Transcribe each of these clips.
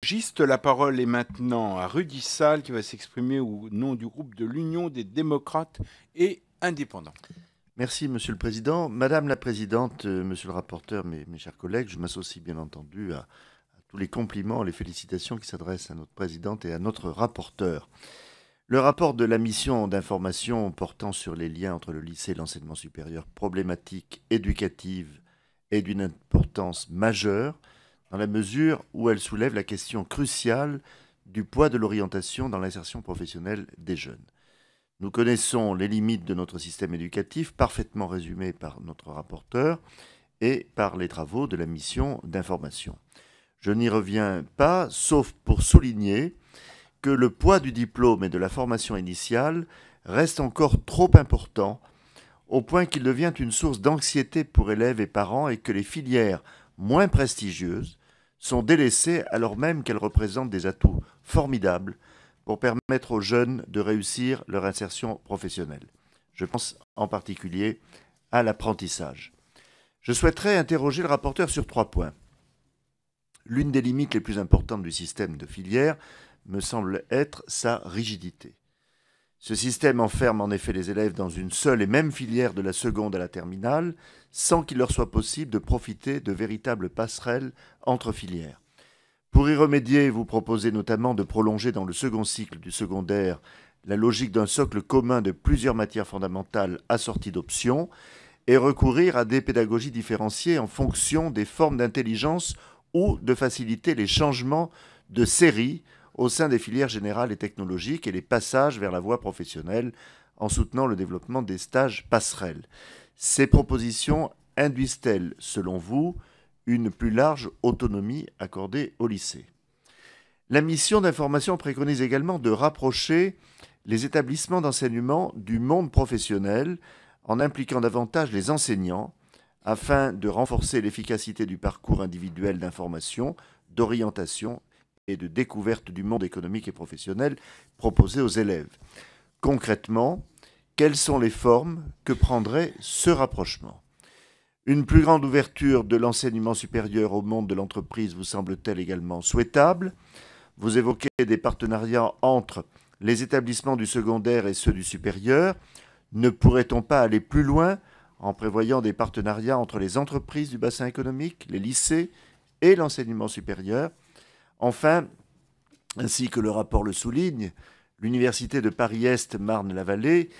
Juste, la parole est maintenant à Rudy Sall qui va s'exprimer au nom du groupe de l'Union des démocrates et indépendants. Merci, Monsieur le Président. Madame la Présidente, Monsieur le rapporteur, mes chers collègues, je m'associe bien entendu à tous les compliments, les félicitations qui s'adressent à notre Présidente et à notre rapporteur. Le rapport de la mission d'information portant sur les liens entre le lycée et l'enseignement supérieur, problématique éducative, est d'une importance majeure dans la mesure où elle soulève la question cruciale du poids de l'orientation dans l'insertion professionnelle des jeunes. Nous connaissons les limites de notre système éducatif, parfaitement résumées par notre rapporteur et par les travaux de la mission d'information. Je n'y reviens pas, sauf pour souligner que le poids du diplôme et de la formation initiale reste encore trop important, au point qu'il devient une source d'anxiété pour élèves et parents et que les filières moins prestigieuses sont délaissées alors même qu'elles représentent des atouts formidables pour permettre aux jeunes de réussir leur insertion professionnelle. Je pense en particulier à l'apprentissage. Je souhaiterais interroger le rapporteur sur 3 points. L'une des limites les plus importantes du système de filière me semble être sa rigidité. Ce système enferme en effet les élèves dans une seule et même filière de la seconde à la terminale, sans qu'il leur soit possible de profiter de véritables passerelles entre filières. Pour y remédier, vous proposez notamment de prolonger dans le second cycle du secondaire la logique d'un socle commun de plusieurs matières fondamentales assorties d'options et recourir à des pédagogies différenciées en fonction des formes d'intelligence ou de faciliter les changements de série au sein des filières générales et technologiques et les passages vers la voie professionnelle en soutenant le développement des stages passerelles. Ces propositions induisent-elles, selon vous, une plus large autonomie accordée au lycée? La mission d'information préconise également de rapprocher les établissements d'enseignement du monde professionnel en impliquant davantage les enseignants afin de renforcer l'efficacité du parcours individuel d'information, d'orientation et de découverte du monde économique et professionnel proposé aux élèves. Concrètement, quelles sont les formes que prendrait ce rapprochement? Une plus grande ouverture de l'enseignement supérieur au monde de l'entreprise vous semble-t-elle également souhaitable? Vous évoquez des partenariats entre les établissements du secondaire et ceux du supérieur. Ne pourrait-on pas aller plus loin en prévoyant des partenariats entre les entreprises du bassin économique, les lycées et l'enseignement supérieur? Enfin, ainsi que le rapport le souligne, l'Université de Paris-Est Marne-la-Vallée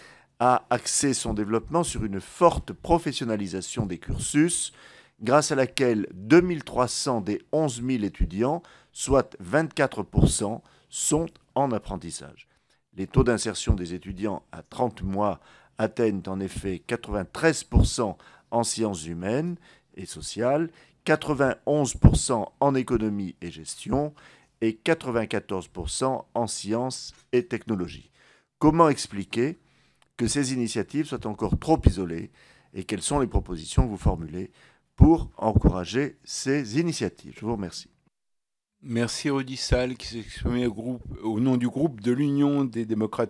a axé son développement sur une forte professionnalisation des cursus, grâce à laquelle 2300 des 11 000 étudiants, soit 24%, sont en apprentissage. Les taux d'insertion des étudiants à 30 mois atteignent en effet 93% en sciences humaines et sociales, 91% en économie et gestion et 94% en sciences et technologies. Comment expliquer que ces initiatives soient encore trop isolées et quelles sont les propositions que vous formulez pour encourager ces initiatives? Je vous remercie. Merci Rudy Sall qui s'est exprimé au nom du groupe de l'Union des démocrates